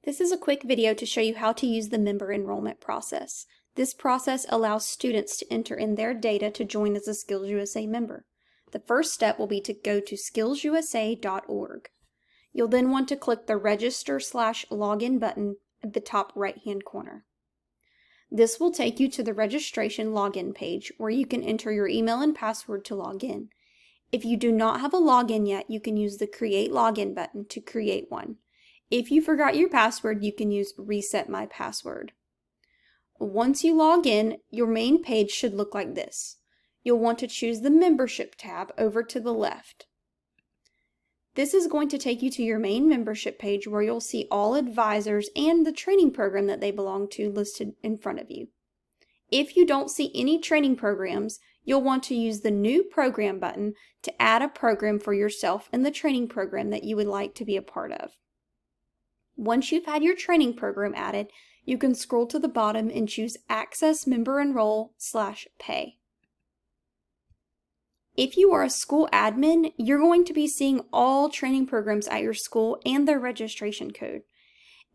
This is a quick video to show you how to use the member enrollment process. This process allows students to enter in their data to join as a SkillsUSA member. The first step will be to go to skillsusa.org. You'll then want to click the Register/Login button at the top right-hand corner. This will take you to the registration login page where you can enter your email and password to log in. If you do not have a login yet, you can use the Create Login button to create one. If you forgot your password, you can use Reset My Password. Once you log in, your main page should look like this. You'll want to choose the Membership tab over to the left. This is going to take you to your main membership page where you'll see all advisors and the training program that they belong to listed in front of you. If you don't see any training programs, you'll want to use the New Program button to add a program for yourself in the training program that you would like to be a part of. Once you've had your training program added, you can scroll to the bottom and choose Access Member Enroll/Pay. If you are a school admin, you're going to be seeing all training programs at your school and their registration code.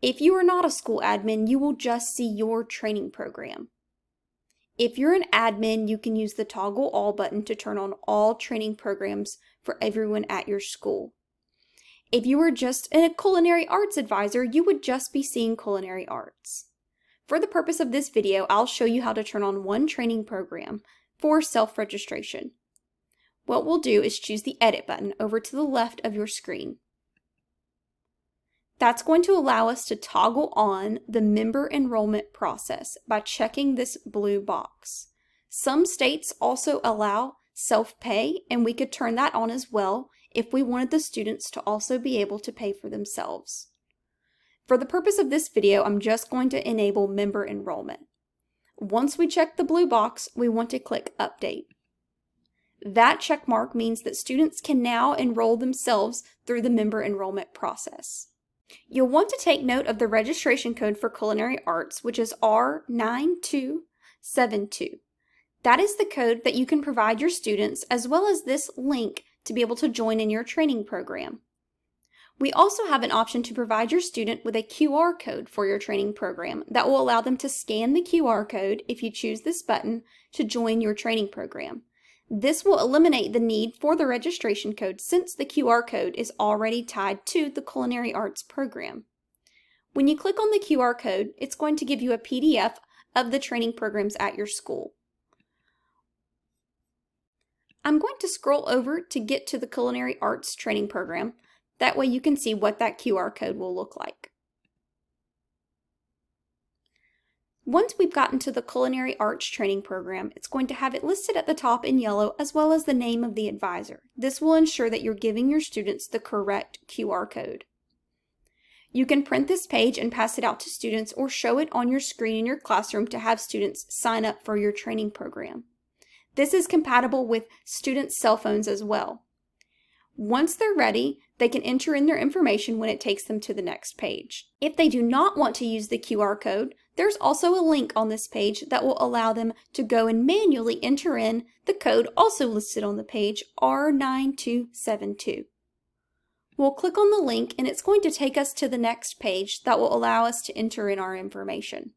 If you are not a school admin, you will just see your training program. If you're an admin, you can use the Toggle All button to turn on all training programs for everyone at your school. If you were just a culinary arts advisor, you would just be seeing culinary arts. For the purpose of this video, I'll show you how to turn on one training program for self-registration. What we'll do is choose the Edit button over to the left of your screen. That's going to allow us to toggle on the member enrollment process by checking this blue box. Some states also allow self-pay, and we could turn that on as well if we wanted the students to also be able to pay for themselves. For the purpose of this video, I'm just going to enable member enrollment. Once we check the blue box, we want to click Update. That check mark means that students can now enroll themselves through the member enrollment process. You'll want to take note of the registration code for culinary arts, which is R9272. That is the code that you can provide your students, as well as this link to be able to join in your training program. We also have an option to provide your student with a QR code for your training program that will allow them to scan the QR code if you choose this button to join your training program. This will eliminate the need for the registration code since the QR code is already tied to the culinary arts program. When you click on the QR code, it's going to give you a PDF of the training programs at your school. I'm going to scroll over to get to the culinary arts training program. That way you can see what that QR code will look like. Once we've gotten to the culinary arts training program, it's going to have it listed at the top in yellow as well as the name of the advisor. This will ensure that you're giving your students the correct QR code. You can print this page and pass it out to students or show it on your screen in your classroom to have students sign up for your training program. This is compatible with students' cell phones as well. Once they're ready, they can enter in their information when it takes them to the next page. If they do not want to use the QR code, there's also a link on this page that will allow them to go and manually enter in the code also listed on the page, R9272. We'll click on the link and it's going to take us to the next page that will allow us to enter in our information.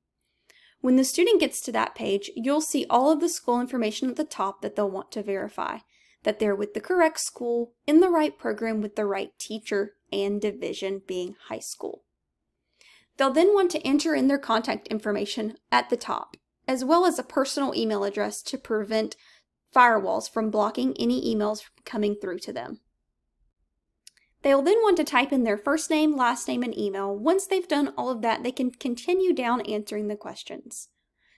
When the student gets to that page, you'll see all of the school information at the top that they'll want to verify, that they're with the correct school, in the right program with the right teacher and division being high school. They'll then want to enter in their contact information at the top, as well as a personal email address to prevent firewalls from blocking any emails coming through to them. They'll then want to type in their first name, last name, and email. Once they've done all of that, they can continue down answering the questions.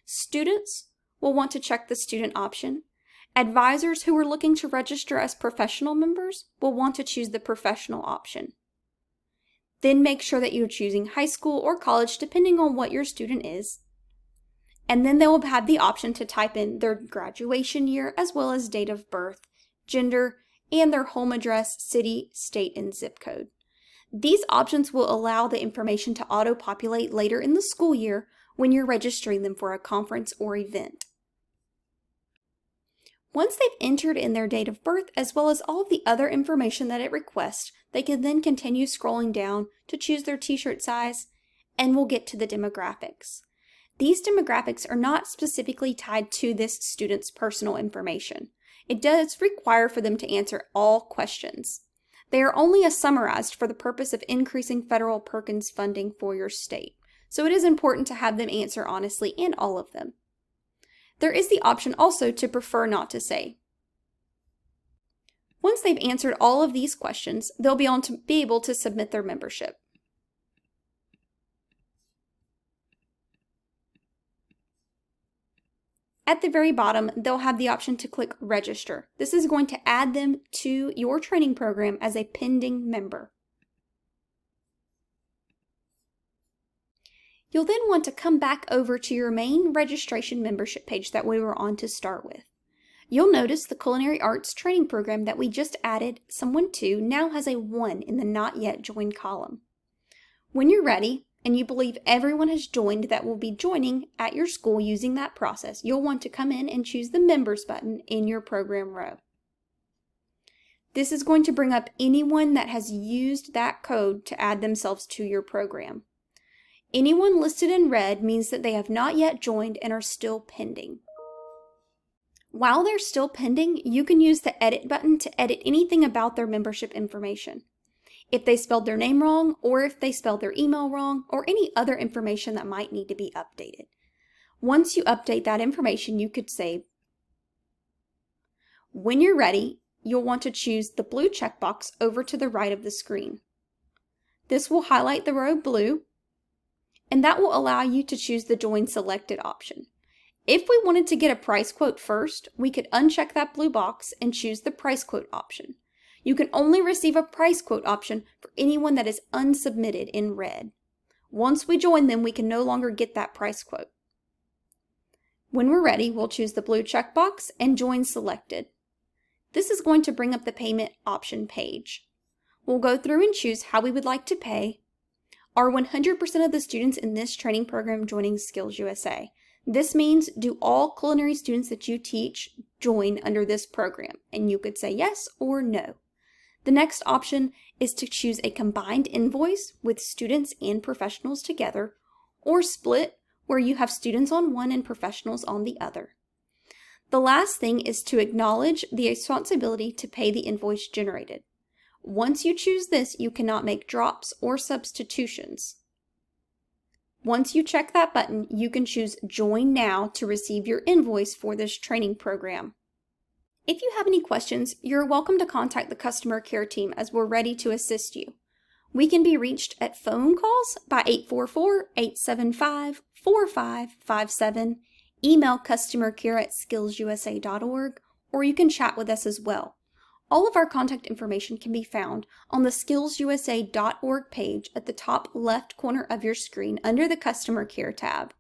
Students will want to check the student option. Advisors who are looking to register as professional members will want to choose the professional option. Then make sure that you're choosing high school or college depending on what your student is. And then they will have the option to type in their graduation year as well as date of birth, gender, and their home address, city, state, and zip code. These options will allow the information to auto-populate later in the school year when you're registering them for a conference or event. Once they've entered in their date of birth as well as all of the other information that it requests, they can then continue scrolling down to choose their t-shirt size and we'll get to the demographics. These demographics are not specifically tied to this student's personal information. It does require for them to answer all questions. They are only summarized for the purpose of increasing federal Perkins funding for your state, so it is important to have them answer honestly in all of them. There is the option also to prefer not to say. Once they've answered all of these questions, they'll be able to submit their membership. At the very bottom, they'll have the option to click Register. This is going to add them to your training program as a pending member. You'll then want to come back over to your main registration membership page that we were on to start with. You'll notice the Culinary Arts training program that we just added someone to now has a 1 in the Not Yet Joined column. When you're ready, and you believe everyone has joined that will be joining at your school using that process, you'll want to come in and choose the Members button in your program row. This is going to bring up anyone that has used that code to add themselves to your program. Anyone listed in red means that they have not yet joined and are still pending. While they're still pending, you can use the Edit button to edit anything about their membership information. If they spelled their name wrong, or if they spelled their email wrong, or any other information that might need to be updated. Once you update that information, you could save. When you're ready, you'll want to choose the blue checkbox over to the right of the screen. This will highlight the row blue, and that will allow you to choose the Join Selected option. If we wanted to get a price quote first, we could uncheck that blue box and choose the price quote option. You can only receive a price quote option for anyone that is unsubmitted in red. Once we join them, we can no longer get that price quote. When we're ready, we'll choose the blue checkbox and Join Selected. This is going to bring up the payment option page. We'll go through and choose how we would like to pay. Are 100% of the students in this training program joining SkillsUSA? This means, do all culinary students that you teach join under this program? And you could say yes or no. The next option is to choose a combined invoice with students and professionals together, or split where you have students on one and professionals on the other. The last thing is to acknowledge the responsibility to pay the invoice generated. Once you choose this, you cannot make drops or substitutions. Once you check that button, you can choose Join Now to receive your invoice for this training program. If you have any questions, you're welcome to contact the customer care team as we're ready to assist you. We can be reached at phone calls by 844-875-4557, email customercare@skillsusa.org, or you can chat with us as well. All of our contact information can be found on the skillsusa.org page at the top left corner of your screen under the Customer Care tab.